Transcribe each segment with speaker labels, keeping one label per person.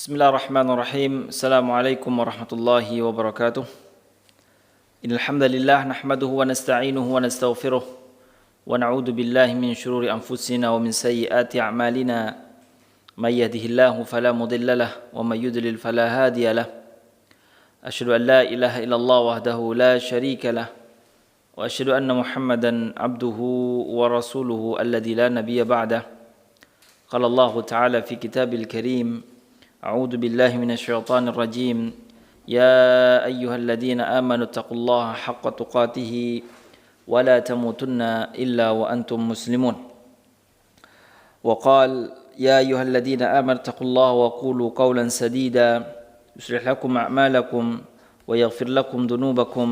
Speaker 1: Bismillahirrahmanirrahim. Assalamualaikum warahmatullahi wabarakatuh. Innal hamdalillah nahmaduhu wa nasta'inuhu wa nastaghfiruh wa na'udzu billahi min shururi anfusina wa min sayyiati a'malina. May yahdihillahu fala mudilla lahu wa may yudlil fala hadiya lahu. Asyhadu an la ilaha illallah wahdahu la syarika lahu wa asyhadu anna Muhammadan abduhu wa rasuluhu alladzi la nabiyya ba'dahu. Qala Allah ta'ala fi kitabil karim. أعوذ بالله من الشيطان الرجيم يا أيها الذين آمنوا اتقوا الله حق تقاته ولا تموتن إلا وأنتم مسلمون وقال يا أيها الذين آمنوا اتقوا الله وقولوا قولا سديدا يصلح لكم أعمالكم ويغفر لكم ذنوبكم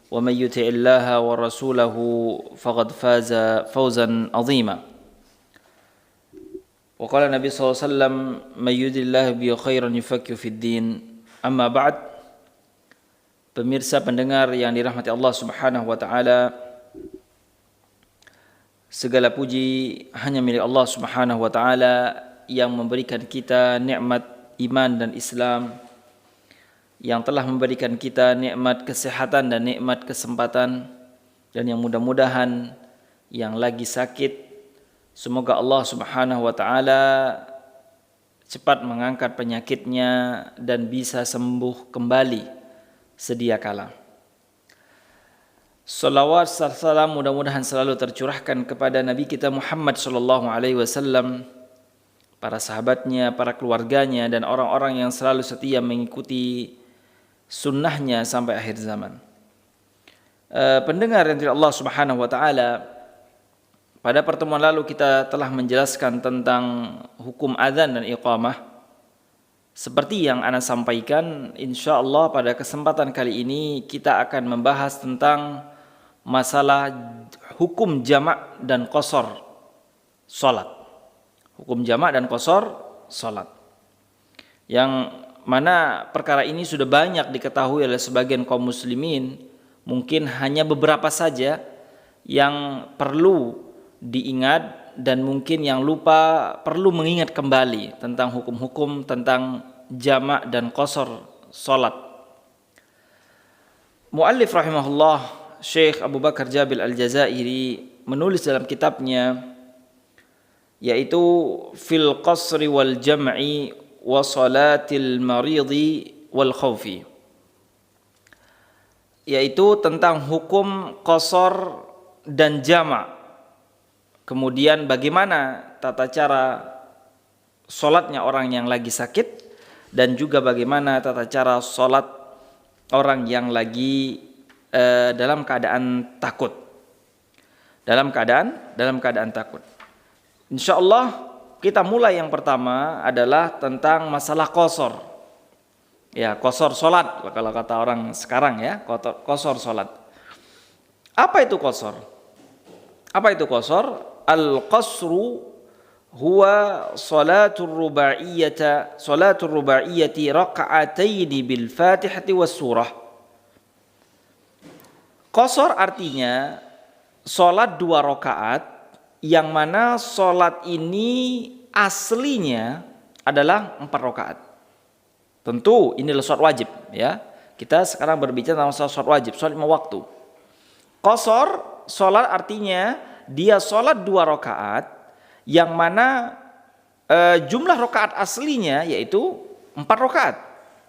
Speaker 1: ومن يطع الله ورسوله فقد فاز فوزا عظيما Waqala Nabi SAW, "May yuridillahu bihi khairan yufaqihu fid din." Amma ba'd. Pemirsa pendengar yang dirahmati Allah Subhanahu wa taala, segala puji hanya milik Allah Subhanahu wa taala yang memberikan kita nikmat iman dan Islam, yang telah memberikan kita nikmat kesehatan dan nikmat kesempatan, dan yang mudah-mudahan yang lagi sakit, semoga Allah Subhanahu wa taala cepat mengangkat penyakitnya dan bisa sembuh kembali sedia kala. Salawat salam mudah-mudahan selalu tercurahkan kepada Nabi kita Muhammad sallallahu alaihi wasallam, para sahabatnya, para keluarganya, dan orang-orang yang selalu setia mengikuti sunnahnya sampai akhir zaman. Pendengar yang dirahmati Allah Subhanahu wa taala, pada pertemuan lalu kita telah menjelaskan tentang hukum adzan dan iqamah. Seperti yang ana sampaikan, insyaallah pada kesempatan kali ini kita akan membahas tentang masalah hukum jamak dan qashar salat. Hukum jamak dan qashar salat. Yang mana perkara ini sudah banyak diketahui oleh sebagian kaum muslimin, mungkin hanya beberapa saja yang perlu diingat, dan mungkin yang lupa perlu mengingat kembali tentang hukum-hukum tentang jamak dan qashar salat. Muallif rahimahullah Syekh Abu Bakar Jabil Al-Jazairi menulis dalam kitabnya, yaitu fil qasri wal jam'i wa salatil maridi wal khawfi, yaitu tentang hukum qashar dan jamak. Kemudian bagaimana tata cara sholatnya orang yang lagi sakit, dan juga bagaimana tata cara sholat orang yang lagi dalam keadaan takut. Dalam keadaan takut. Insyaallah kita mulai yang pertama adalah tentang masalah qashar. Ya, qashar sholat kalau kata orang sekarang ya, qashar sholat. Apa itu qashar? Apa itu qashar? Al-qasru huwa salatul rubaiyati raka'ataini bil Fatihati was surah. Qashar artinya salat 2 rakaat, yang mana salat ini aslinya adalah 4 rakaat. Tentu ini adalah salat wajib ya. Kita sekarang berbicara tentang salat wajib, salat 5 waktu. Qashar salat artinya dia sholat 2 rakaat, yang mana jumlah rakaat aslinya yaitu 4 rakaat.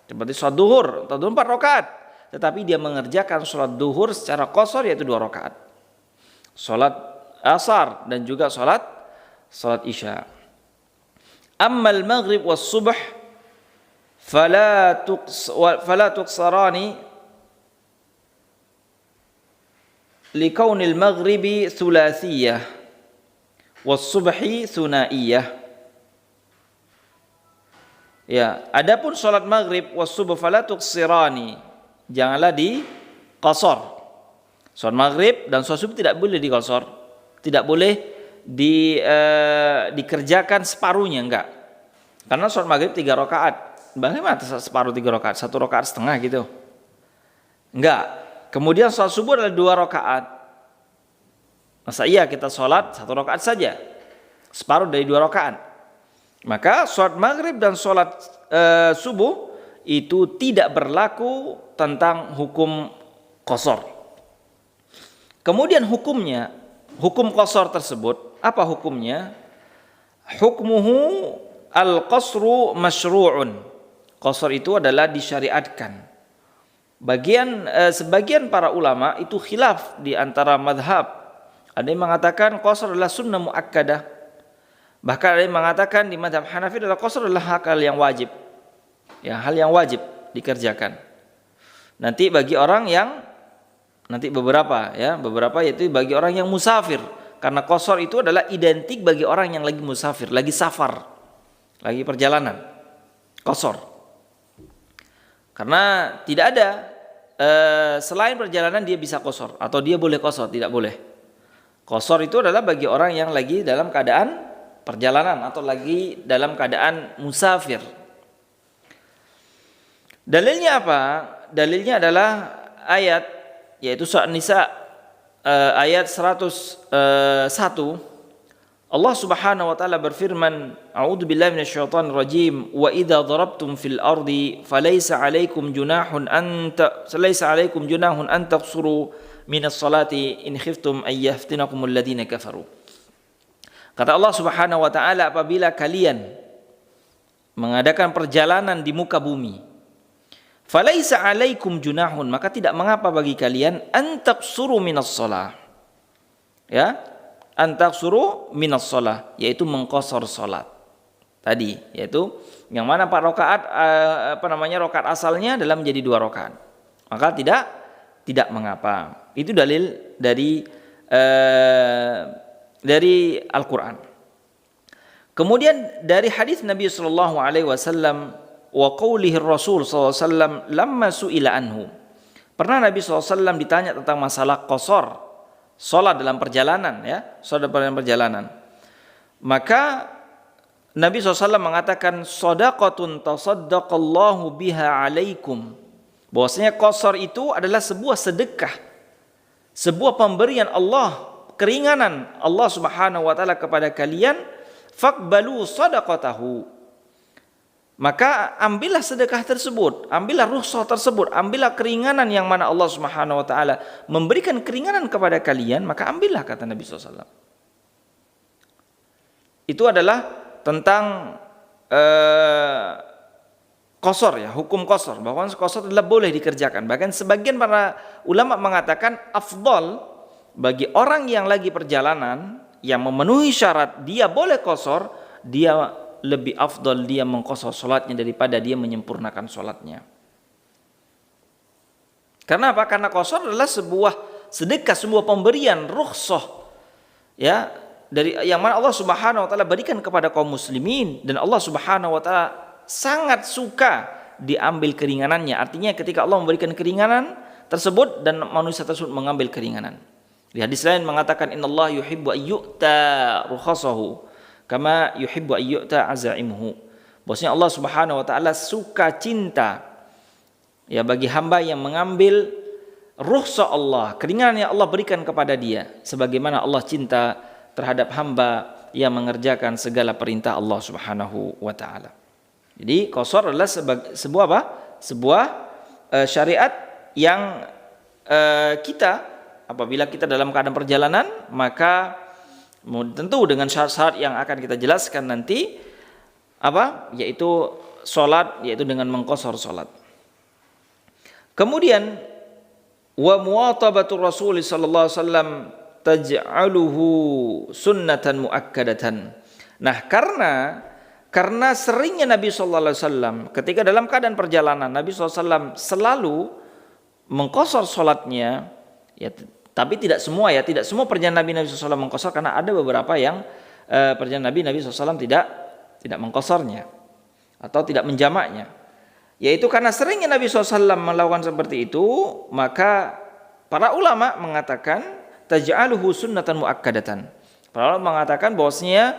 Speaker 1: Seperti sholat duhur, 4 rakaat. Tetapi dia mengerjakan sholat duhur secara qashar yaitu 2 rakaat. Sholat asar dan juga sholat isya. Ammal maghrib was subh fala tuqsarani likaunil maghribi thulathiyah was subhi thunaiyah. Ya, adapun salat maghrib was subh fala tuqsirani, janganlah di qashar. Salat maghrib dan salat subuh tidak boleh di qashar, tidak boleh dikerjakan separuhnya, enggak. Karena salat maghrib 3 rakaat. Bagaimana separuh 3 rakaat? 1 rakaat setengah gitu. Enggak. Kemudian sholat subuh adalah 2 rakaat. Masa iya kita sholat 1 rakaat saja, separuh dari 2 rakaat? Maka sholat maghrib dan sholat subuh itu tidak berlaku tentang hukum qasar. Kemudian hukumnya, hukum qasar tersebut, apa hukumnya? Hukmuhu al-qasru masyru'un. Qasar itu adalah disyariatkan. Sebagian para ulama itu khilaf di antara madhab. Ada yang mengatakan qasar adalah sunnah muakkadah. Bahkan ada yang mengatakan di madhab Hanafi adalah qasar adalah hal yang wajib. Ya, hal yang wajib dikerjakan. Nanti bagi orang yang beberapa yaitu bagi orang yang musafir, karena qasar itu adalah identik bagi orang yang lagi musafir, lagi safar, lagi perjalanan, qasar. Karena tidak ada selain perjalanan dia bisa qasar atau dia boleh qasar, tidak boleh. Qasar itu adalah bagi orang yang lagi dalam keadaan perjalanan atau lagi dalam keadaan musafir. Dalilnya apa? Dalilnya adalah ayat, yaitu surat Nisa ayat 101. Allah Subhanahu wa taala berfirman, A'udzu billahi minasyaitonir rajim, wa idza darabtum fil ardi falaysa 'alaikum junahun an taqsuru minas salati in khiftum ay yaftinakumul ladzina kafaru. Kata Allah Subhanahu wa taala, apabila kalian mengadakan perjalanan di muka bumi, falaisa 'alaikum junahun, maka tidak mengapa bagi kalian an taqsuru minas shalah. Ya, an taqsuru minas shalah, yaitu mengqasar salat. Tadi yaitu yang mana 4 rakaat rakaat asalnya dalam menjadi 2 rakaat. Maka tidak mengapa. Itu dalil dari Al-Qur'an. Kemudian dari hadis Nabi sallallahu alaihi wasallam wa qaulihi Rasul sallallahu alaihi wasallam lamma su'ila anhu. Pernah Nabi sallallahu alaihi wasallam ditanya tentang masalah qasar, salat dalam perjalanan, ya, salat dalam perjalanan. Maka Nabi SAW mengatakan shadaqatun tasaddaqallahu biha alaikum. Bahwasanya qasar itu adalah sebuah sedekah, sebuah pemberian Allah, keringanan Allah Subhanahu wa taala kepada kalian. Faqbalu shadaqatahu. Maka ambillah sedekah tersebut, ambillah rukhsah tersebut, ambillah keringanan yang mana Allah Subhanahu wa taala memberikan keringanan kepada kalian, maka ambillah, kata Nabi SAW. Itu adalah tentang qasar, ya, hukum qasar, bahwa qasar adalah boleh dikerjakan. Bahkan sebagian para ulama mengatakan afdal bagi orang yang lagi perjalanan yang memenuhi syarat dia boleh qasar, dia lebih afdal dia mengqasar salatnya daripada dia menyempurnakan salatnya. Karena apa? Karena qasar adalah sebuah sedekah, sebuah pemberian rukhsah, ya, dari yang mana Allah Subhanahu wa taala berikan kepada kaum muslimin, dan Allah Subhanahu wa taala sangat suka diambil keringanannya. Artinya ketika Allah memberikan keringanan tersebut dan manusia tersebut mengambil keringanan. Di hadis lain mengatakan innallaha yuhibbu ayyu'ta rukhasahu kama yuhibbu ayyu'ta azaimuhu. Bahwasanya Allah Subhanahu wa taala suka, cinta, ya, bagi hamba yang mengambil rukhsah Allah, keringanan yang Allah berikan kepada dia, sebagaimana Allah cinta terhadap hamba yang mengerjakan segala perintah Allah Subhanahu wa taala. Jadi qasar adalah sebuah apa? Sebuah syariat yang kita apabila kita dalam keadaan perjalanan, maka tentu dengan syarat-syarat yang akan kita jelaskan nanti, apa? Yaitu salat, yaitu dengan mengqasar salat. Kemudian wa muwatabatu Rasul sallallahu alaihi wasallam taj'aluhu sunnatan muakkadatan. Nah, karena seringnya Nabi sallallahu alaihi wasallam ketika dalam keadaan perjalanan, Nabi sallallahu alaihi wasallam selalu mengqasar salatnya, ya, tapi tidak semua, ya, tidak semua perjalanan Nabi sallallahu alaihi wasallam mengqasar, karena ada beberapa yang perjalanan Nabi sallallahu alaihi wasallam tidak mengqasarnya atau tidak menjamaknya. Yaitu karena seringnya Nabi SAW melakukan seperti itu, maka para ulama mengatakan taj'aluhu sunnatan muakkadatan. Para ulama mengatakan bahwasanya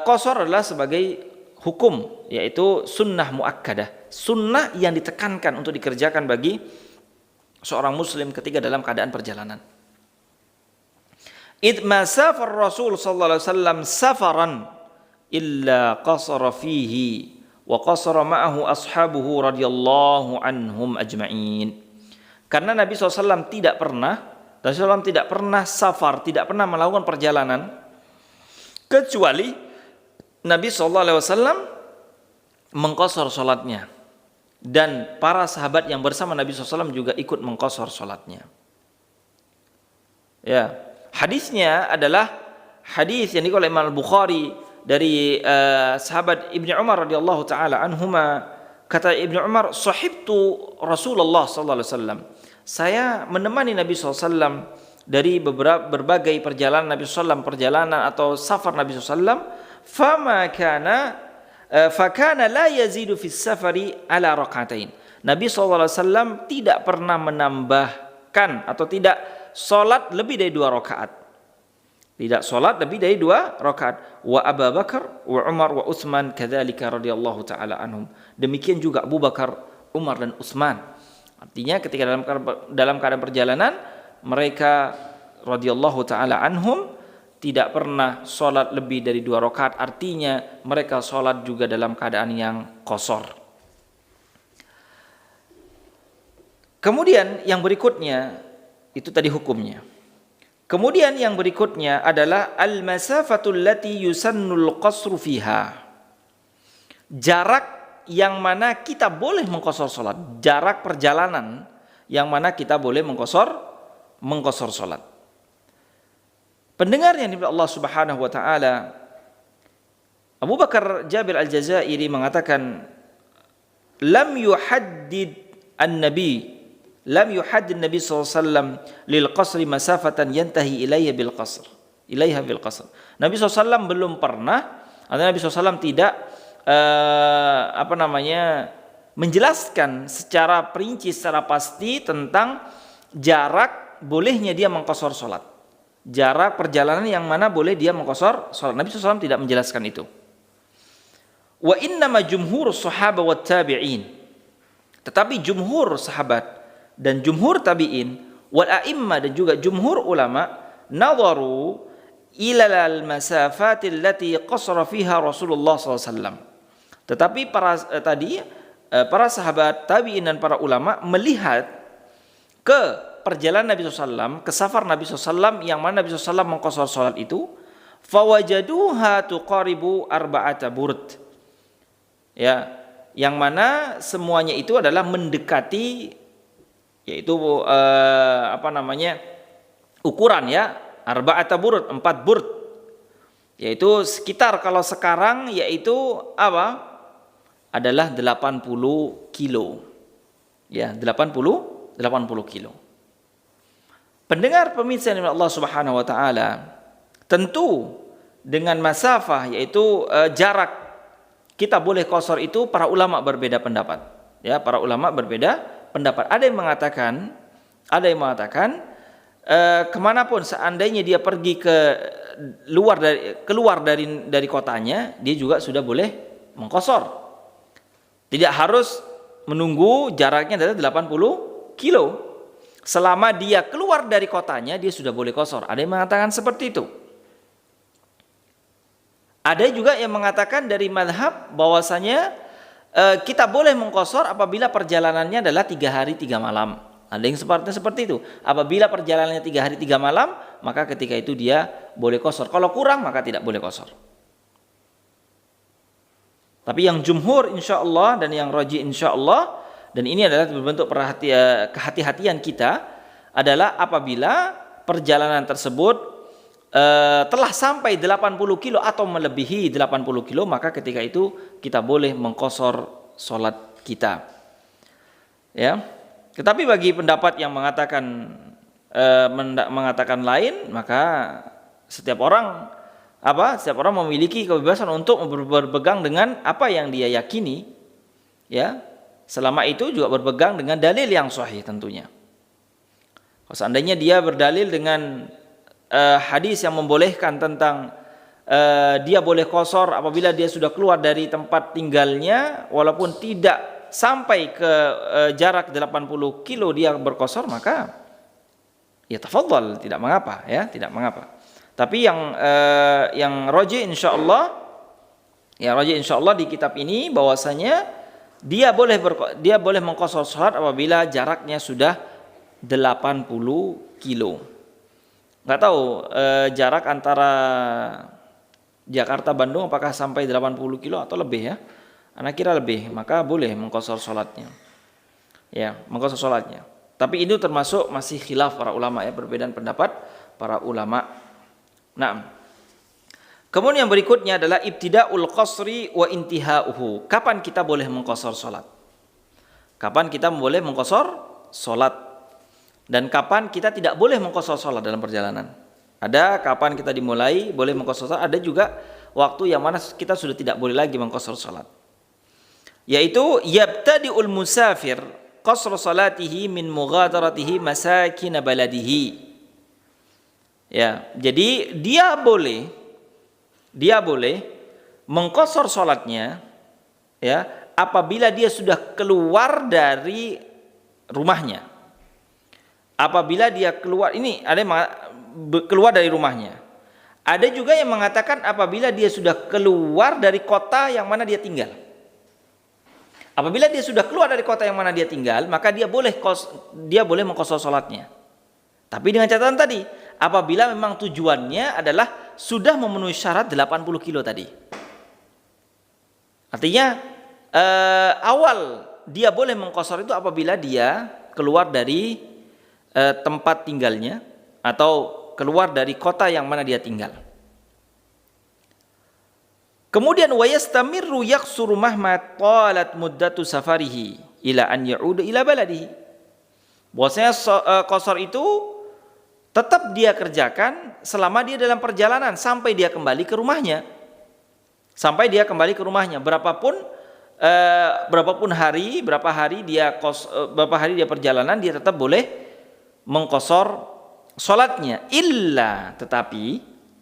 Speaker 1: qasar adalah sebagai hukum, yaitu sunnah muakkadah, sunnah yang ditekankan untuk dikerjakan bagi seorang muslim ketika dalam keadaan perjalanan. Idma safar Rasul sallallahu alaihi wasallam safaran illa qasara fihi wa qasara ma'ahu ashabuhu radhiyallahu anhum ajma'in. Karena Nabi SAW tidak pernah safar, tidak pernah melakukan perjalanan kecuali Nabi SAW mengqasar salatnya, dan para sahabat yang bersama Nabi SAW juga ikut mengqasar salatnya. Ya, hadisnya adalah hadis yang dikeluarkan oleh Imam Al-Bukhari dari sahabat Ibnu Umar radhiyallahu taala anhuma. Kata Ibnu Umar, "Sahibtu Rasulullah sallallahu alaihi wasallam." Saya menemani Nabi SAW dari berbagai perjalanan Nabi SAW, perjalanan atau safar Nabi SAW. Fama kana fakana la yazidu fis safari ala rak'atain. Nabi SAW tidak pernah menambahkan atau tidak salat lebih dari 2 rakaat. Tidak salat lebih dari 2 rakaat. Wa Abu Bakar wa Umar wa Utsman kadzalika radhiyallahu taala anhum. Demikian juga Abu Bakar, Umar dan Utsman. Artinya ketika dalam keadaan perjalanan mereka radhiyallahu taala anhum tidak pernah salat lebih dari 2 rakaat. Artinya mereka salat juga dalam keadaan yang qasar. Kemudian yang berikutnya itu tadi hukumnya. Kemudian yang berikutnya adalah al-masafatul lati yusannul qasru fiha. Jarak yang mana kita boleh mengqasar salat, jarak perjalanan yang mana kita boleh mengqasar salat. Pendengar yang dimuliakan Allah Subhanahu wa taala, Abu Bakar Jabir Al-Jazairi mengatakan, lam yuhaddid Nabi SAW lil qasri masafatan yantahi ilaiha bil qasr. Nabi SAW belum pernah, atau Nabi SAW tidak menjelaskan secara perinci, secara pasti tentang jarak bolehnya dia mengqasar salat. Jarak perjalanan yang mana boleh dia mengqasar salat. Nabi SAW tidak menjelaskan itu. Wa innama jumhur sahaba wat tabi'in. Tetapi jumhur sahabat dan jumhur tabi'in wal a'immah dan juga jumhur ulama nadharu ila al masafati allati qasara fiha Rasulullah SAW. Tetapi para sahabat tabi'in dan para ulama melihat ke perjalanan Nabi SAW, ke safar Nabi SAW yang mana Nabi SAW mengqasar salat itu, fawajaduha tuqaribu arba'ata burd. Ya, yang mana semuanya itu adalah mendekati, yaitu ukuran ya, arba'ata burd, 4 burd, yaitu sekitar kalau sekarang yaitu adalah 80 kilo ya, 80 kilo. Pendengar pemirsa yang Allah Subhanahu wa taala, tentu dengan masafah yaitu jarak kita boleh qasar itu para ulama berbeda pendapat ya, para ulama berbeda pendapat. Ada yang mengatakan kemanapun seandainya dia pergi keluar dari kotanya, dia juga sudah boleh mengqasar. Tidak harus menunggu jaraknya adalah 80 kilo. Selama dia keluar dari kotanya, dia sudah boleh qasar. Ada yang mengatakan seperti itu. Ada juga yang mengatakan dari mazhab bahwasanya kita boleh mengqasar apabila perjalanannya adalah 3 hari 3 malam. Ada yang seperti itu. Apabila perjalanannya 3 hari 3 malam, maka ketika itu dia boleh qasar. Kalau kurang maka tidak boleh qasar. Tapi yang jumhur insyaallah dan yang rajih insyaallah, dan ini adalah bentuk kehati-hatian kita, adalah apabila perjalanan tersebut telah sampai 80 kilo atau melebihi 80 kilo, maka ketika itu kita boleh mengqasar salat kita. Ya. Tetapi bagi pendapat yang mengatakan lain, maka setiap orang memiliki kebebasan untuk berpegang dengan apa yang dia yakini, ya. Selama itu juga berpegang dengan dalil yang sahih tentunya. Kalau seandainya dia berdalil dengan hadis yang membolehkan tentang dia boleh qasar apabila dia sudah keluar dari tempat tinggalnya walaupun tidak sampai ke jarak 80 kilo dia berqasar, maka ya tafadhal, tidak mengapa ya, tidak mengapa. Tapi yang rajih insyaallah Ya, rajih insyaallah di kitab ini bahwasanya dia boleh mengqashar salat apabila jaraknya sudah 80 kilo. Nggak tahu jarak antara Jakarta Bandung apakah sampai 80 kilo atau lebih ya. Anak kira lebih, maka boleh mengqashar salatnya. Ya, mengqashar salatnya. Tapi itu termasuk masih khilaf para ulama ya, perbedaan pendapat para ulama. Nah, kemudian yang berikutnya adalah ibtida'ul qasri wa intihauhu. Kapan kita boleh mengqashar salat? Kapan kita boleh mengqashar salat? Dan kapan kita tidak boleh mengqashar salat dalam perjalanan? Ada kapan kita dimulai boleh mengqashar salat, ada juga waktu yang mana kita sudah tidak boleh lagi mengqashar salat. Yaitu yabtadi'ul musafir qasra salatihi min mughadaratihi masakin baladihi. Ya, jadi dia boleh mengqashar salatnya ya apabila dia sudah keluar dari rumahnya. Apabila dia keluar, ini ada yang keluar dari rumahnya. Ada juga yang mengatakan apabila dia sudah keluar dari kota yang mana dia tinggal. Apabila dia sudah keluar dari kota yang mana dia tinggal, maka dia boleh mengqashar salatnya. Tapi dengan catatan tadi, apabila memang tujuannya adalah sudah memenuhi syarat 80 kilo tadi. Artinya awal dia boleh mengqashar itu apabila dia keluar dari tempat tinggalnya atau keluar dari kota yang mana dia tinggal. Kemudian wa yastamirru yaqsuru mahma talat muddatu safarihi ila an ya'uda ila baladihi. Bahwasanya qashar itu tetap dia kerjakan selama dia dalam perjalanan sampai dia kembali ke rumahnya. Sampai dia kembali ke rumahnya, berapa hari dia perjalanan, dia tetap boleh mengqashar salatnya. Illa, tetapi,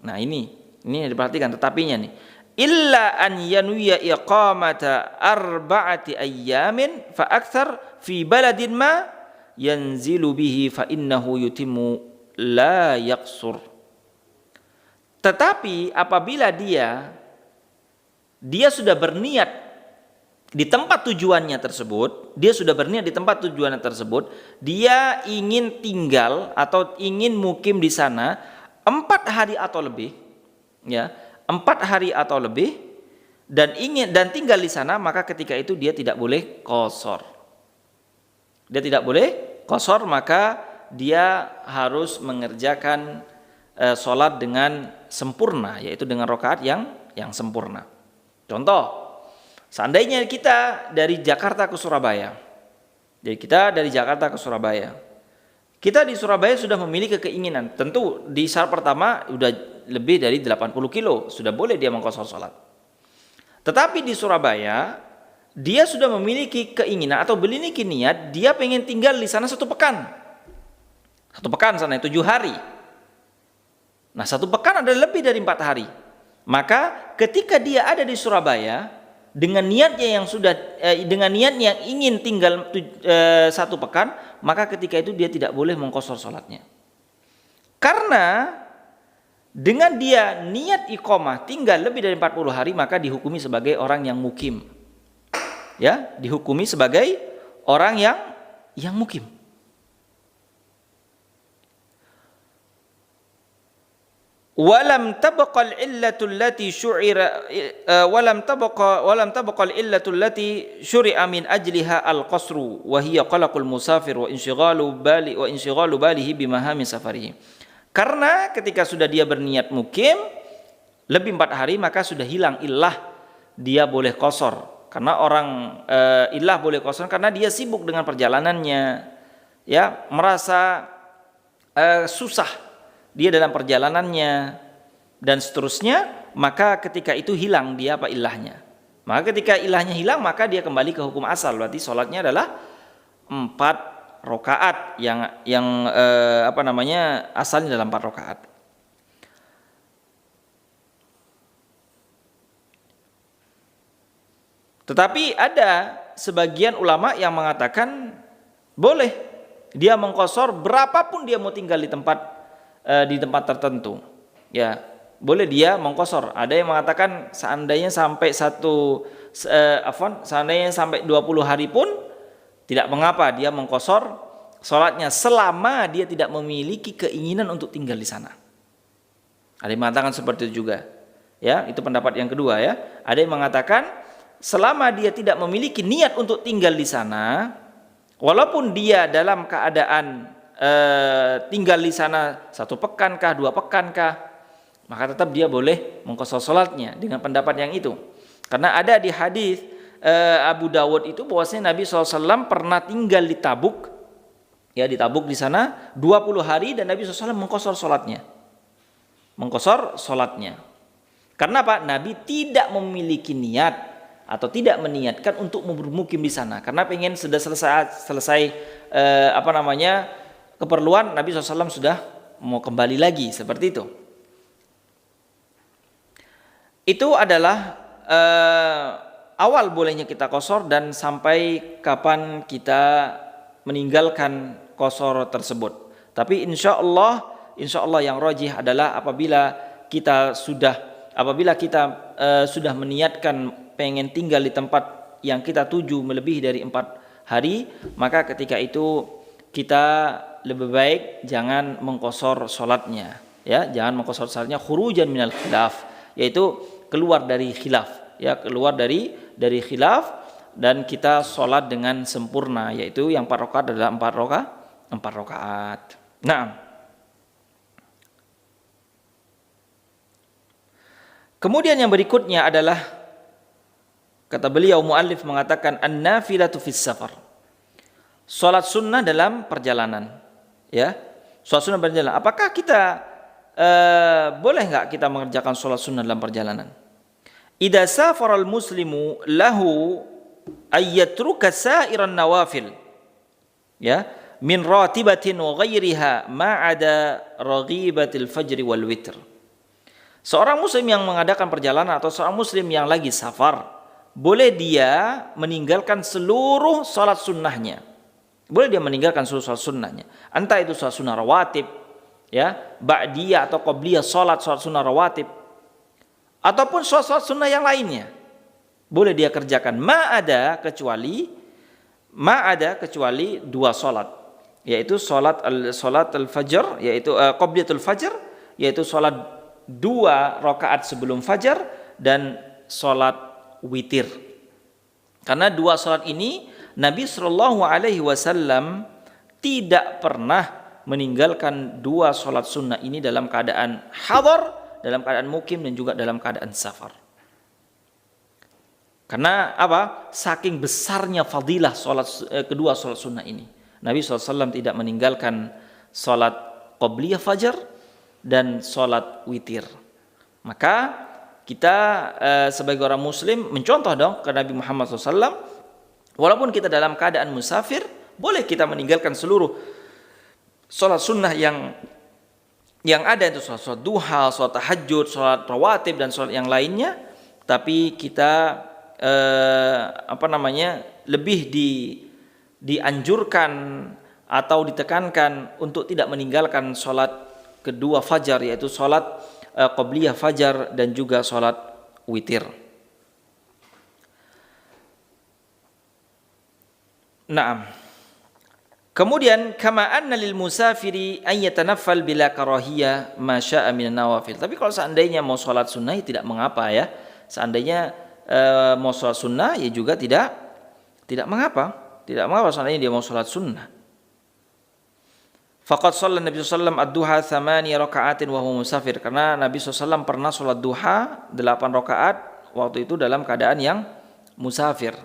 Speaker 1: nah ini diperhatikan tetapinya nih. Illa an yanuya iqamata arba'ati ayyamin fa akthar fi baladin ma yanzilu bihi fa innahu yutimmu la yaqsur. Tetapi apabila dia sudah berniat di tempat tujuannya tersebut, dia ingin tinggal atau ingin mukim di sana 4 hari atau lebih, ya, 4 hari atau lebih, dan tinggal di sana, maka ketika itu dia tidak boleh qashar. Maka dia harus mengerjakan sholat dengan sempurna, yaitu dengan rakaat yang sempurna. Contoh, seandainya kita dari Jakarta ke Surabaya. Jadi kita dari Jakarta ke Surabaya. Kita di Surabaya sudah memiliki keinginan. Tentu di syarat pertama sudah lebih dari 80 kilo. Sudah boleh dia mengqashar salat. Tetapi di Surabaya, dia sudah memiliki keinginan atau memiliki niat, dia pengen tinggal di sana 1 pekan. 1 pekan sana 7 hari. Nah 1 pekan ada lebih dari 4 hari. Maka ketika dia ada di Surabaya, dengan niatnya yang ingin tinggal 1 pekan, maka ketika itu dia tidak boleh mengqashar salatnya. Karena dengan dia niat iqamah tinggal lebih dari 40 hari, maka dihukumi sebagai orang yang mukim. Ya, dihukumi sebagai orang yang mukim. Walam tabaqal illatul lati syu'ira walam tabaqal illatul lati syuri'a min ajliha al-qasru wa hiya qalaqul musafir wa insyghalu balihi bimahami safarihi. Karena ketika sudah dia berniat mukim lebih 4 hari, maka sudah hilang illah dia boleh qashar. Karena orang illah boleh qashar karena dia sibuk dengan perjalanannya, ya, merasa susah dia dalam perjalanannya dan seterusnya, maka ketika itu hilang dia ilahnya. Maka ketika ilahnya hilang, maka dia kembali ke hukum asal. Berarti sholatnya adalah 4 rakaat yang asalnya dalam 4 rakaat. Tetapi ada sebagian ulama yang mengatakan boleh dia mengqashar berapapun dia mau tinggal di tempat tertentu, ya, boleh dia mengqashar. Ada yang mengatakan seandainya sampai seandainya sampai 20 hari pun tidak mengapa dia mengqashar salatnya selama dia tidak memiliki keinginan untuk tinggal di sana. Ada yang mengatakan seperti itu juga. Ya, itu pendapat yang kedua ya. Ada yang mengatakan selama dia tidak memiliki niat untuk tinggal di sana, walaupun dia dalam keadaan tinggal di sana 1 pekan kah, 2 pekan kah, maka tetap dia boleh mengqashar salatnya dengan pendapat yang itu. Karena ada di hadis Abu Dawud itu bahwasanya Nabi SAW pernah tinggal di Tabuk, ya di Tabuk di sana 20 hari dan Nabi SAW mengqashar salatnya. Mengqashar salatnya. Karena apa? Nabi tidak memiliki niat atau tidak meniatkan untuk bermukim di sana. Karena pengen sudah selesai keperluan, Nabi SAW sudah mau kembali lagi seperti itu. Itu adalah awal bolehnya kita qashar dan sampai kapan kita meninggalkan qashar tersebut. Tapi insya Allah yang rajih adalah apabila kita sudah meniatkan pengen tinggal di tempat yang kita tuju melebihi dari 4 hari, maka ketika itu kita lebih baik jangan mengqashar salatnya, ya, jangan mengqashar salatnya khurujan minal khilaf, yaitu keluar dari khilaf, ya, keluar dari khilaf, dan kita salat dengan sempurna, yaitu yang 4 rakaat adalah 4 rakaat. Nah, kemudian yang berikutnya adalah kata beliau muallif mengatakan an-nafilatu fis safar. Salat sunnah dalam perjalanan, ya. Salat sunnah perjalanan. Apakah kita boleh enggak kita mengerjakan salat sunnah dalam perjalanan? Idza safaral muslimu lahu ayyatruka sa'iran nawafil. Ya, min ratibatin wa ghairiha ma'ada raghibatil fajri wal witr. Seorang muslim yang mengadakan perjalanan atau seorang muslim yang lagi safar, boleh dia meninggalkan seluruh salat sunnahnya. Boleh dia meninggalkan seluruh salat sunnahnya. Entah itu salat sunnah rawatib, ya, ba'diyah atau qabliyah salat sunnah rawatib, ataupun salat sunnah yang lainnya. Boleh dia kerjakan ma'ada kecuali 2 salat, yaitu salat al-fajr, yaitu qabliyatul fajr, yaitu salat 2 rakaat sebelum fajar, dan salat witir. Karena 2 salat ini Nabi Shallallahu Alaihi Wasallam tidak pernah meninggalkan 2 salat sunnah ini dalam keadaan hadar, dalam keadaan mukim, dan juga dalam keadaan safar. Karena apa? Saking besarnya fadilah kedua salat sunnah ini, Nabi SAW tidak meninggalkan salat qabliyah fajar dan salat witir. Maka kita sebagai orang muslim mencontoh dong ke Nabi Muhammad SAW. Walaupun kita dalam keadaan musafir, boleh kita meninggalkan seluruh salat sunnah yang ada, itu salat duha, salat tahajud, salat rawatib, dan salat yang lainnya. Tapi kita lebih dianjurkan atau ditekankan untuk tidak meninggalkan salat kedua fajar, yaitu salat qabliyah fajar dan juga salat witir. Naam. Kemudian kama anna lil musafiri an yatanaffal bila karahiyah ma syaa minan nawafil. Tapi kalau seandainya mau salat sunnah ya tidak mengapa, ya. Seandainya mau salat sunnah ya juga tidak mengapa. Tidak mengapa seandainya dia mau salat sunnah. Faqad shalla Nabi sallallahu alaihi wasallam ad-duha 8 raka'atin wa huwa musafir. Karena Nabi SAW pernah salat duha 8 rakaat waktu itu dalam keadaan yang musafir.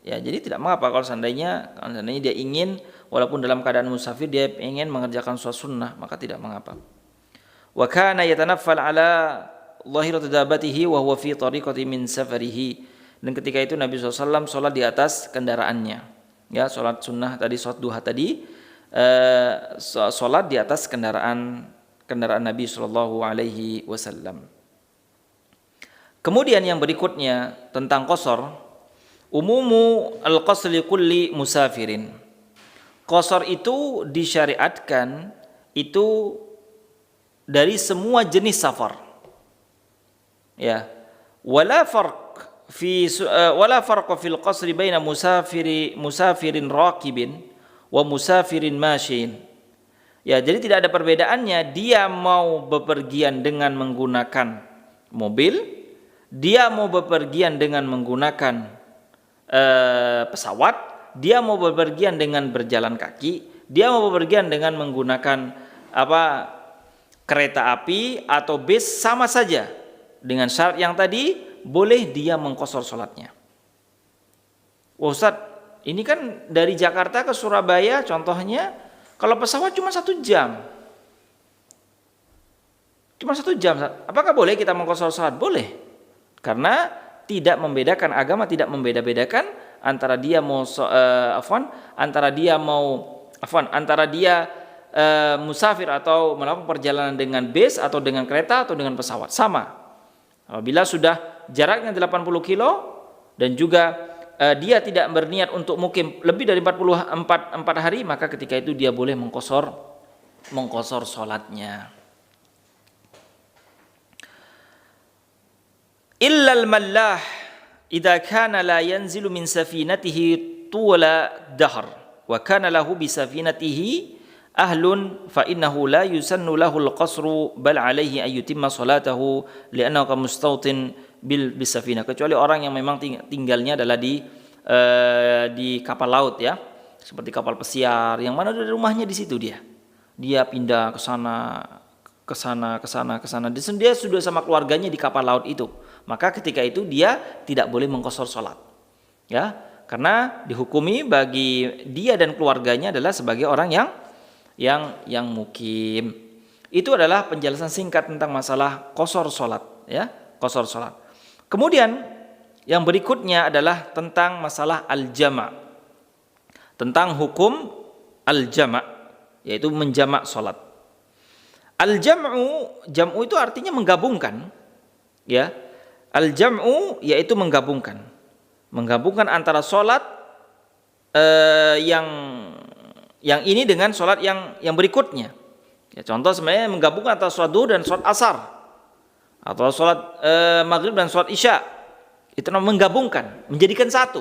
Speaker 1: Ya, jadi tidak mengapa kalau seandainya dia ingin, walaupun dalam keadaan musafir dia ingin mengerjakan salat sunnah, maka tidak mengapa. Wa kana yatanaffal ala dhahirati dabatihi wa huwa fi tariqati min safarihi. Dan ketika itu Nabi SAW salat di atas kendaraannya. Ya, salat sunnah tadi, salat duha tadi, salat di atas kendaraan Nabi sallallahu alaihi wasallam. Kemudian yang berikutnya tentang qashar. Umumu al-qasri kulli musafirin. Qashar itu disyariatkan itu dari semua jenis safar. Ya. Wala farqa fil qasri baina musafirin raqibin wa musafirin masyin. Ya, jadi tidak ada perbedaannya dia mau bepergian dengan menggunakan mobil, dia mau bepergian dengan menggunakan pesawat, dia mau bepergian dengan berjalan kaki, dia mau bepergian dengan menggunakan kereta api atau bis, sama saja. Dengan syarat yang tadi, boleh dia mengqashar sholatnya. Ustaz, ini kan dari Jakarta ke Surabaya contohnya, kalau pesawat cuma 1 jam. Cuma 1 jam. Apakah boleh kita mengqashar sholat? Boleh. Karena tidak membedakan, agama tidak membeda-bedakan antara dia mau musafir atau melakukan perjalanan dengan bis atau dengan kereta atau dengan pesawat, sama. Apabila sudah jaraknya 80 kilo dan juga dia tidak berniat untuk mukim lebih dari 44 hari, maka ketika itu dia boleh mengqashar sholatnya. Illal mallah idza kana la yanzilu min safinatihi tula dahr wa kana lahu bi safinatihi ahlun fa innahu la yusannu lahu al-qasru bal alaihi an yutimma salatahu li'annahu kamustautin bisafina, kecuali orang yang memang tinggalnya adalah di kapal laut, ya, seperti kapal pesiar yang mana dari rumahnya di situ, dia pindah ke sana. Dia sudah sama keluarganya di kapal laut itu, maka ketika itu dia tidak boleh mengqashar salat, ya, karena dihukumi bagi dia dan keluarganya adalah sebagai orang yang mukim. Itu adalah penjelasan singkat tentang masalah qashar salat, ya, qashar salat. Kemudian yang berikutnya adalah tentang masalah al-jama'. Tentang hukum al-jama', yaitu menjamak salat. Jam'u itu artinya menggabungkan, ya. Al-jam'u yaitu menggabungkan antara salat yang ini dengan salat yang berikutnya. Ya, contoh sebenarnya menggabungkan antara salat zuhur dan salat asar, atau salat maghrib dan salat isya. Itu namanya menggabungkan, menjadikan satu.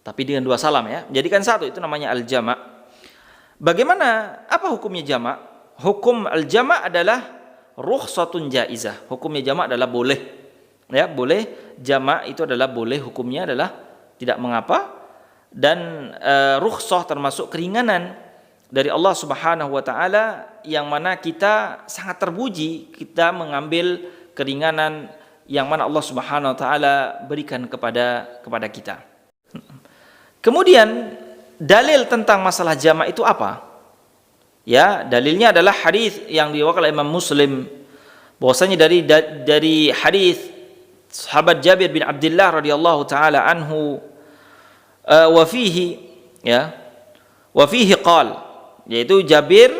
Speaker 1: Tapi dengan 2 salam, ya, menjadikan satu, itu namanya al-jama'. Bagaimana, apa hukumnya jama'? Hukum al-jama' adalah rukhsatun jaizah. Hukumnya jama' adalah boleh. Ya, boleh, jama' itu adalah boleh, hukumnya adalah tidak mengapa. Dan rukhsah termasuk keringanan dari Allah Subhanahu wa taala, yang mana kita sangat terpuji kita mengambil keringanan yang mana Allah Subhanahu wa taala berikan kepada kita. Kemudian dalil tentang masalah jama' itu apa? Ya, dalilnya adalah hadis yang diriwayatkan oleh Imam Muslim, bahwasanya dari hadis sahabat Jabir bin Abdullah radhiyallahu taala anhu, wa fihi qal, yaitu Jabir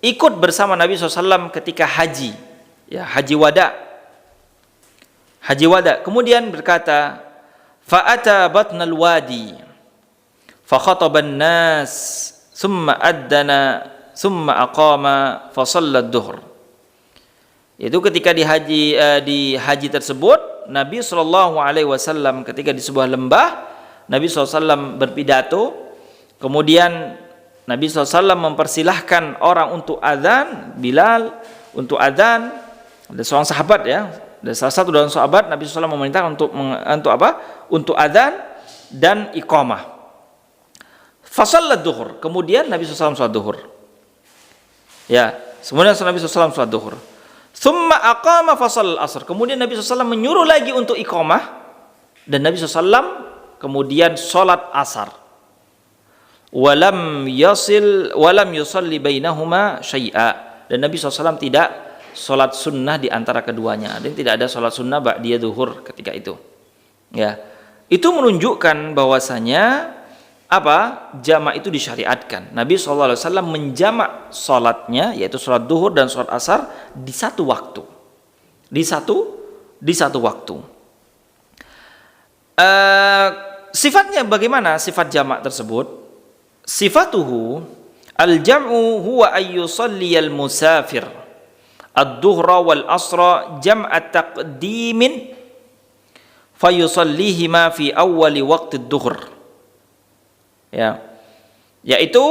Speaker 1: ikut bersama Nabi SAW ketika haji, ya, haji wada. Kemudian berkata, fa'ata batnal wadi fa khataban nas summa addana summa aqama fa shalla adh-dhuhr. Itu ketika di haji tersebut, Nabi SAW ketika di sebuah lembah, Nabi SAW berpidato, kemudian Nabi SAW mempersilahkan orang untuk azan, Bilal untuk azan. Ada seorang sahabat, ya, ada salah satu dari sahabat, Nabi SAW memerintahkan untuk azan dan iqamah. Fasalla duhur, kemudian Nabi SAW sholat duhur. Ya, kemudian Nabi SAW sholat duhur. Summa aqama fasal asr, kemudian Nabi SAW menyuruh lagi untuk iqamah, dan Nabi SAW kemudian sholat asar. Walam yusalli bainahuma syai'a, dan Nabi SAW tidak sholat sunnah di antara keduanya. Dan tidak ada sholat sunnah ba'diyah duhur ketika itu. Ya, itu menunjukkan bahwasanya jamak itu disyariatkan. Nabi SAW menjamak sholatnya, yaitu sholat duhur dan sholat asar di satu waktu. Di satu waktu. Sifatnya bagaimana sifat jamak tersebut? Sifatuhu al-jam'u huwa ayyusalliyal musafir ad-duhra wal asra jam'a taqdimin fayusallihima fi awwali waqti ad-duhr. Ya. Yaitu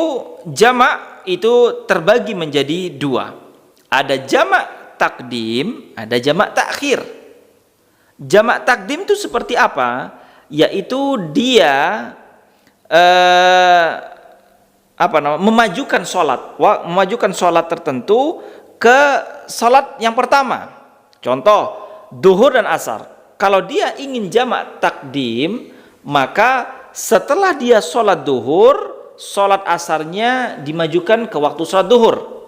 Speaker 1: jamak itu terbagi menjadi dua. Ada jamak takdim, ada jamak takhir. Jamak takdim itu seperti apa? Yaitu dia memajukan sholat tertentu ke sholat yang pertama. Contoh, duhur dan asar. Kalau dia ingin jamak takdim, maka setelah dia sholat duhur, sholat asarnya dimajukan ke waktu sholat duhur.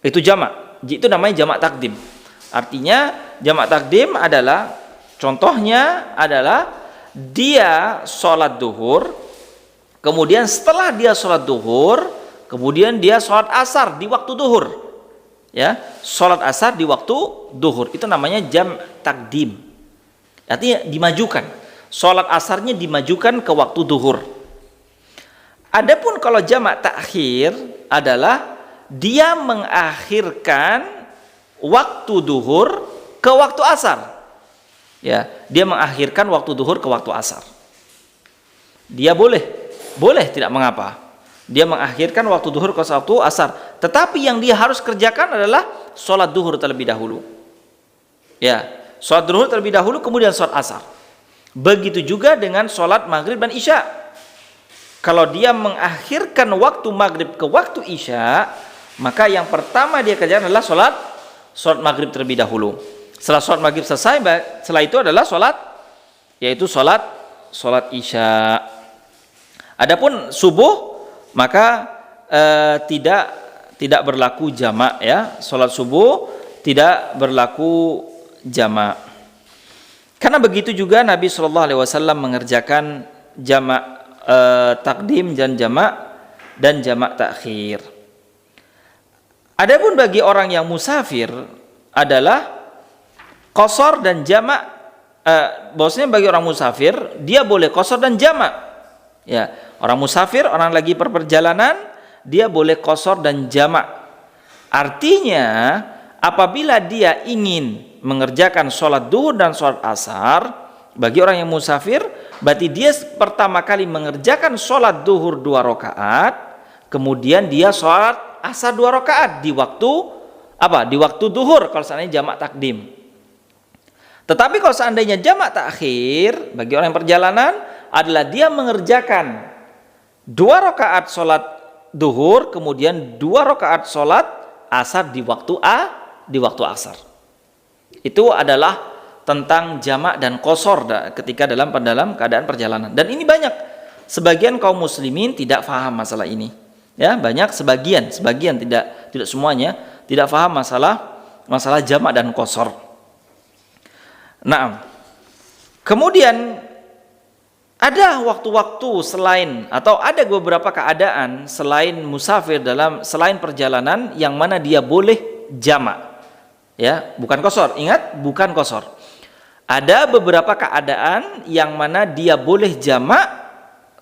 Speaker 1: Itu jamak. Itu namanya jamak takdim. Artinya jamak takdim adalah, contohnya adalah dia sholat duhur, kemudian setelah dia sholat duhur, kemudian dia sholat asar di waktu duhur. Ya, sholat asar di waktu duhur. Itu namanya jam takdim. Artinya dimajukan. Sholat asarnya dimajukan ke waktu duhur. Adapun kalau jamak takhir adalah dia mengakhirkan waktu duhur ke waktu asar. Ya, dia mengakhirkan waktu duhur ke waktu asar. Dia boleh tidak mengapa. Dia mengakhirkan waktu duhur ke waktu asar. Tetapi yang dia harus kerjakan adalah sholat duhur terlebih dahulu. Ya, sholat duhur terlebih dahulu, kemudian sholat asar. Begitu juga dengan sholat maghrib dan isya. Kalau dia mengakhirkan waktu maghrib ke waktu isya, maka yang pertama dia kerjakan adalah sholat maghrib terlebih dahulu. Setelah sholat maghrib selesai, setelah itu adalah sholat isya. Adapun subuh, maka tidak berlaku jamak, ya. Sholat subuh tidak berlaku jamak. Karena begitu juga Nabi SAW mengerjakan jamak takdim dan jamak takhir. Adapun bagi orang yang musafir adalah qasar dan jamak. Bahwasanya bagi orang musafir dia boleh qasar dan jamak. Ya, orang musafir, orang lagi perjalanan, dia boleh qasar dan jamak. Artinya apabila dia ingin mengerjakan sholat duhur dan sholat asar, bagi orang yang musafir, berarti dia pertama kali mengerjakan sholat duhur 2 rakaat, kemudian dia sholat asar 2 rakaat di waktu apa? Di waktu duhur kalau seandainya jamak takdim. Tetapi kalau seandainya jamak takhir, bagi orang yang perjalanan adalah dia mengerjakan 2 rakaat sholat duhur, kemudian 2 rakaat sholat asar di waktu asar. Itu adalah tentang jamak dan qasar ketika dalam keadaan perjalanan. Dan ini banyak sebagian kaum muslimin tidak paham masalah ini. Ya, banyak sebagian tidak semuanya tidak paham masalah jamak dan qasar. Nah, kemudian ada waktu-waktu selain atau ada beberapa keadaan selain musafir selain perjalanan yang mana dia boleh jamak. Ya, bukan qasar. Ingat, bukan qasar. Ada beberapa keadaan yang mana dia boleh jamak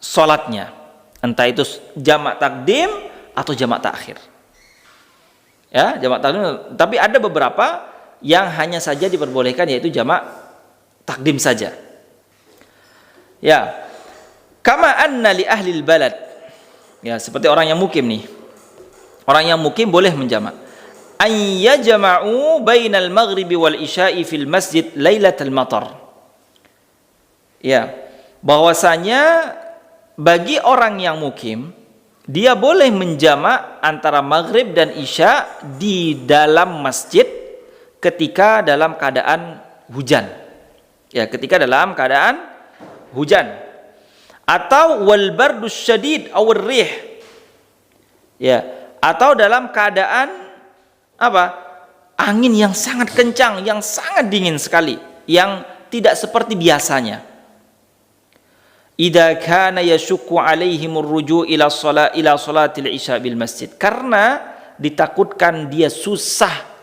Speaker 1: sholatnya. Entah itu jamak takdim atau jamak takhir. Ya, jamak takdim. Tapi ada beberapa yang hanya saja diperbolehkan, yaitu jamak takdim saja. Ya, kama anna li ahlil balad. Ya, seperti orang yang mukim nih. Orang yang mukim boleh menjamak. An yajma'u bainal maghribi wal isya'i fil masjid lailatul matar. Ya, bahwasanya bagi orang yang mukim, dia boleh menjamak antara maghrib dan isya di dalam masjid ketika dalam keadaan hujan. Ya, ketika dalam keadaan hujan. Atau wal bardus syadid aw rih. Ya, atau dalam keadaan apa? Angin yang sangat kencang, yang sangat dingin sekali, yang tidak seperti biasanya. Idza kana yashukku alaihim ar-ruju' ila salatil isya bil masjid, karena ditakutkan dia susah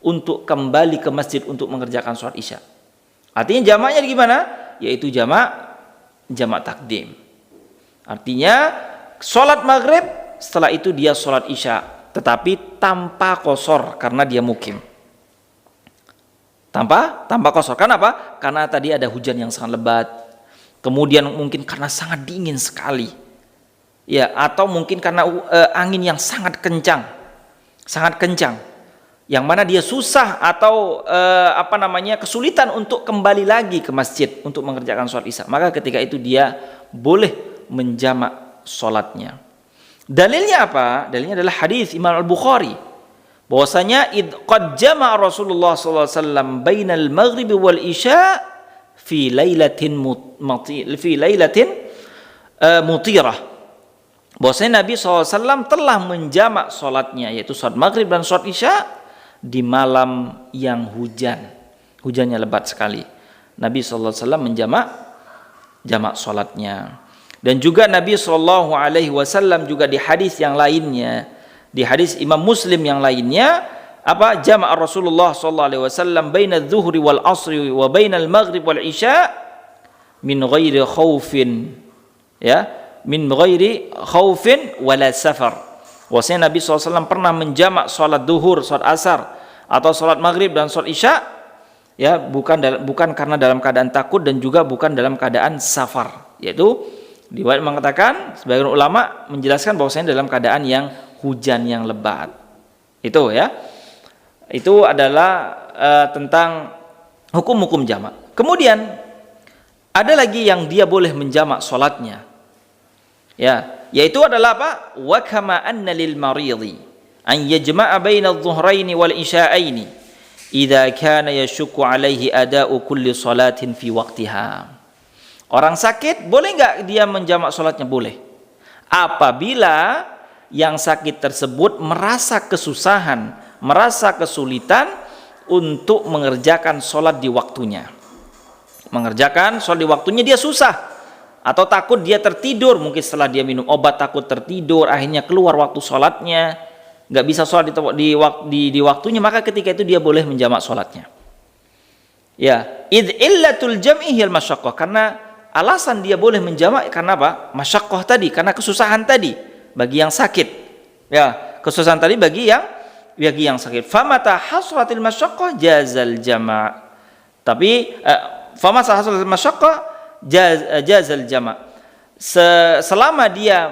Speaker 1: untuk kembali ke masjid untuk mengerjakan sholat isya. Artinya jamaknya gimana? Yaitu jamak takdim. Artinya sholat maghrib, setelah itu dia sholat isya tetapi tanpa qasar karena dia mukim. Tanpa qasar. Karena apa? Karena tadi ada hujan yang sangat lebat. Kemudian mungkin karena sangat dingin sekali. Ya, atau mungkin karena angin yang sangat kencang. Sangat kencang. Yang mana dia susah atau kesulitan untuk kembali lagi ke masjid untuk mengerjakan sholat isya. Maka ketika itu dia boleh menjamak sholatnya. Dalilnya apa? Dalilnya adalah hadis Imam Al-Bukhari. Bahwasanya qad jama'a Rasulullah sallallahu alaihi wasallam bainal maghribi wal isya fi lailatin mutirah. Bahwasanya Nabi SAW telah menjamak salatnya, yaitu salat maghrib dan salat isya di malam yang hujannya lebat sekali. Nabi SAW menjamak salatnya. Dan juga Nabi SAW juga di hadis yang lainnya, di hadis Imam Muslim yang lainnya, jama'a Rasulullah sallallahu alaihi wasallam baina adh-dhuhri wal 'ashri wa baina al-maghrib wal isya min ghairi khaufin, ya, min ghairi khaufin wala safar. Wasanya Nabi SAW pernah menjamak salat duhur, salat asar atau salat maghrib dan salat isya, ya, bukan karena dalam keadaan takut dan juga bukan dalam keadaan safar. Yaitu riwayat mengatakan, sebagian ulama menjelaskan bahwasanya dalam keadaan yang hujan yang lebat. Itu, ya. Itu adalah tentang hukum-hukum jamak. Kemudian ada lagi yang dia boleh menjamak salatnya. Ya, yaitu adalah apa? Wa kama anna lil maridi an yajma'a baina adh-dhuhraini wal isya'aini idza kana yashukku alaihi ada'u kulli salatin fi waqtiha. Orang sakit boleh enggak dia menjamak salatnya? Boleh. Apabila yang sakit tersebut merasa kesusahan, merasa kesulitan untuk mengerjakan sholat di waktunya. Mengerjakan sholat di waktunya dia susah, atau takut dia tertidur, mungkin setelah dia minum obat takut tertidur, akhirnya keluar waktu sholatnya, nggak bisa sholat di waktunya, maka ketika itu dia boleh menjamak sholatnya. Ya, illatul jam'i hiyal masyaqqah, karena alasan dia boleh menjamak karena apa? Masyaqqah tadi, karena kesusahan tadi. Bagi yang sakit, ya, kesusahan tadi bagi yang sakit. Famata hasratil masyaqqah jazal jama'. Tapi famata hasratil masyaqqah jazal jama'. Selama dia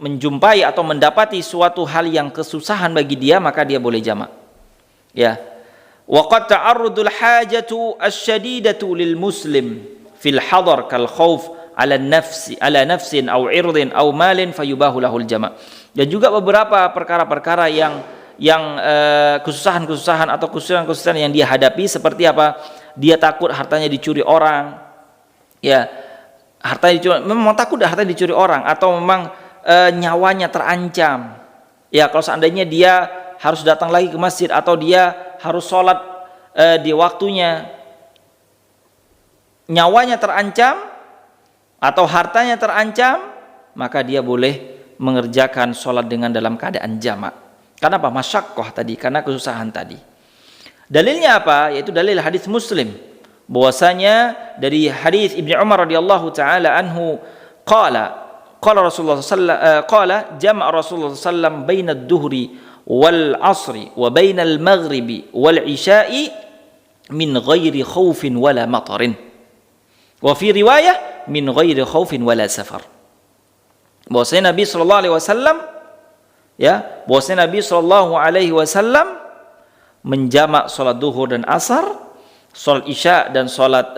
Speaker 1: menjumpai atau mendapati suatu hal yang kesusahan bagi dia, maka dia boleh jamak. Ya. Wa qad ta'arrudul hajatu asy-syadidatu lil muslim fil hadar kal khauf ala nafsin au irdin au malin fayubahu lahul jama'. Dan juga beberapa perkara-perkara yang kesusahan-kesusahan atau kesusahan-kesusahan yang dia hadapi, seperti apa? Dia takut hartanya dicuri orang. Ya, hartanya dicuri, memang takut hartanya dicuri orang, atau memang nyawanya terancam. Ya, kalau seandainya dia harus datang lagi ke masjid atau dia harus sholat di waktunya, nyawanya terancam atau hartanya terancam, maka dia boleh mengerjakan sholat dengan dalam keadaan jamak. Karena apa? Masyaqqah tadi, karena kesusahan tadi. Dalilnya apa? Yaitu dalil hadis Muslim, bahwasanya dari hadis Ibnu Umar radhiyallahu taala anhu qala Rasulullah sallallahu jama'a Rasulullah sallallahu baina ad-duhri wal 'ashri wa baina al-maghribi wal 'isya'i min ghairi khaufin wala matarin. Wa fi riwayah min ghairi khaufin wala safar. Bahwasanya Nabi sallallahu alaihi wasallam, ya, bahwasanya Nabi sallallahu alaihi wasallam menjamak salat duhur dan asar, salat isya dan salat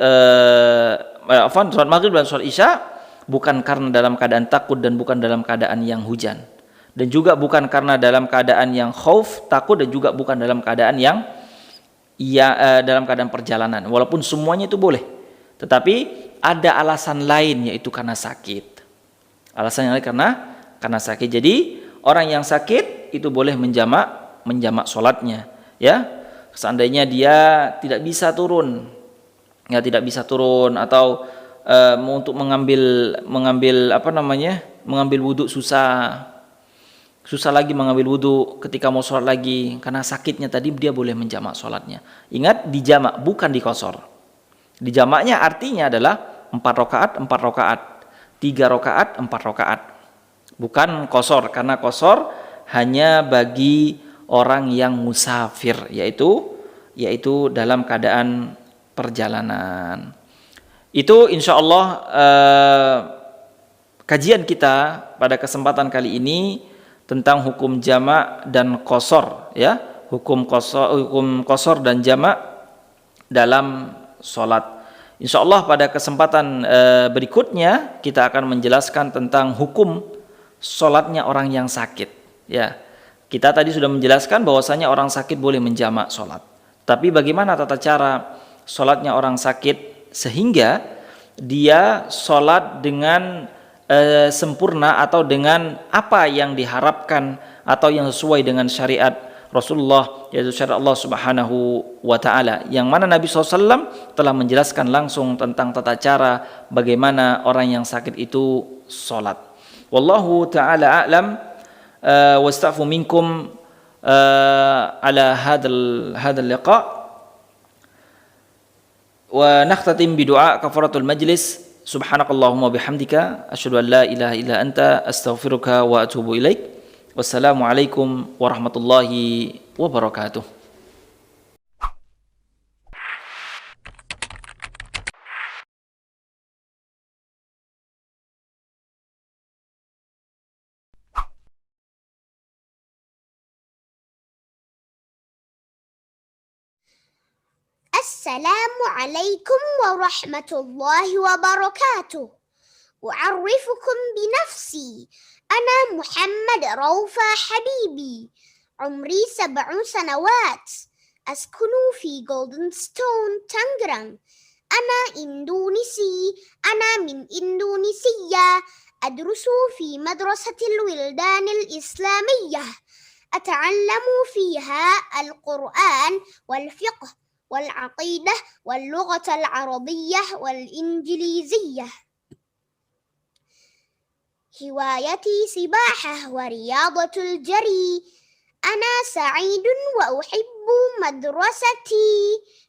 Speaker 1: maghrib dan salat isya, bukan karena dalam keadaan takut dan bukan dalam keadaan yang hujan, dan juga bukan karena dalam keadaan yang khauf, takut, dan juga bukan dalam keadaan yang dalam keadaan perjalanan. Walaupun semuanya itu boleh, tetapi ada alasan lain, yaitu karena sakit. Alasan yang lain karena sakit. Jadi orang yang sakit itu boleh menjamak sholatnya. Ya, seandainya dia tidak bisa turun, atau untuk mengambil wudhu susah lagi mengambil wudhu ketika mau sholat lagi karena sakitnya tadi, dia boleh menjamak sholatnya. Ingat, dijamak bukan dikosor. Dijamaknya artinya adalah 4 rakaat, 3 rakaat, 4 rakaat. Bukan kosor, karena kosor hanya bagi orang yang musafir, yaitu dalam keadaan perjalanan. Itu insya Allah kajian kita pada kesempatan kali ini tentang hukum jamak dan qashar, ya, hukum qashar dan jamak dalam sholat. Insya Allah pada kesempatan berikutnya kita akan menjelaskan tentang hukum sholatnya orang yang sakit. Ya, kita tadi sudah menjelaskan bahwasanya orang sakit boleh menjamak sholat. Tapi bagaimana tata cara sholatnya orang sakit sehingga dia sholat dengan sempurna atau dengan apa yang diharapkan atau yang sesuai dengan syariat Rasulullah, yaitu syariat Allah Subhanahu wa Ta'ala, yang mana Nabi SAW telah menjelaskan langsung tentang tata cara bagaimana orang yang sakit itu sholat. Wallahu ta'ala a'lam. Wasta'fu minkum ala hadal liqa. Wa nakhtatim bidu'a kafaratul majlis. Subhanakallahumma bihamdika asyhadu an la ilaha illa anta astaghfiruka wa atubu ilaik. Wassalamualaikum warahmatullahi wabarakatuh.
Speaker 2: Assalamualaikum warahmatullahi wabarakatuh. أعرفكم بنفسي. أنا محمد روفا حبيبي. عمري 7 سنوات. أسكن في جولدن ستون تانغران. أنا إندونيسي. أنا من إندونيسيا. أدرس في مدرسة الولدان الإسلامية. أتعلم فيها القرآن والفقه والعقيدة واللغة العربية والإنجليزية. هوايتي سباحة ورياضة الجري. أنا سعيد وأحب مدرستي.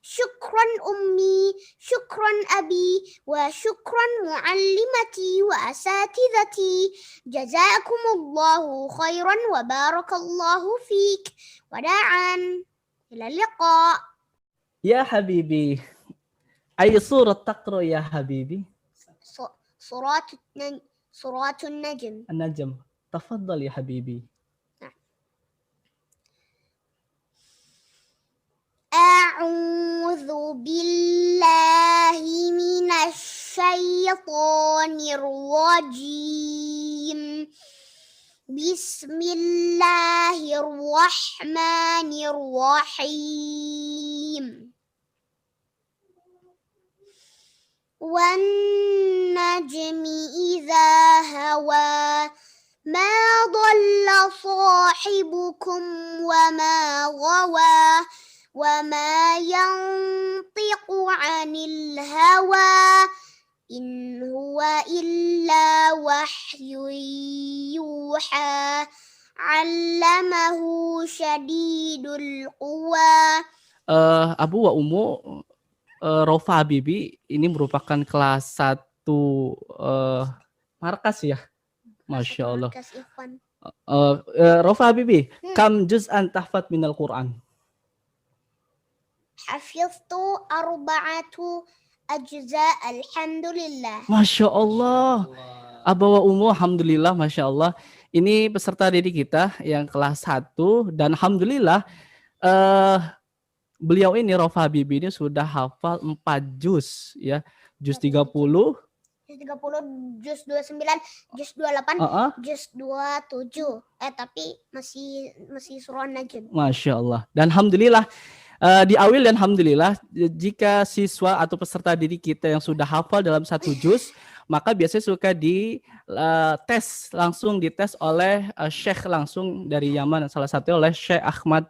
Speaker 2: شكرا أمي، شكرا أبي، وشكرا معلمتي وأساتذتي. جزاكم الله خيرا وبارك الله فيك. وداعا إلى اللقاء.
Speaker 3: يا حبيبي، أي سورة تقرأ يا حبيبي؟
Speaker 2: سورة النجم.
Speaker 3: النجم. تفضل يا حبيبي.
Speaker 2: أعوذ بالله من الشيطان الرجيم. بسم الله الرحمن الرحيم. والنجم إذا هوى ما ضل صاحبكم وما غوى وما ينطق عن الهوى إن هو إلا وحي يوحى علمه شديد القوى.
Speaker 3: Abu wa Ummu, Rofa Habibi ini merupakan kelas 1 markas ya. Masya Allah. Rofa Habibi, kam juz'an tahfadz minal Quran?
Speaker 2: Hafiztu 4 ajza, alhamdulillah.
Speaker 3: Masya Allah. Abu wa Ummu, alhamdulillah, Masya Allah. Ini peserta didik kita yang kelas 1 dan alhamdulillah beliau ini, Rofa Habibi ini sudah hafal 4 juz ya. Juz 30,
Speaker 2: juz 29, juz 28, juz 27. Tapi masih surah Najm.
Speaker 3: Masya Allah. Dan alhamdulillah di awil dan alhamdulillah jika siswa atau peserta didik kita yang sudah hafal dalam 1 juz, maka biasanya suka di tes, langsung dites oleh Syekh langsung dari Yaman, salah satunya oleh Syekh Ahmad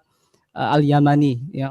Speaker 3: Al-Yamani ya.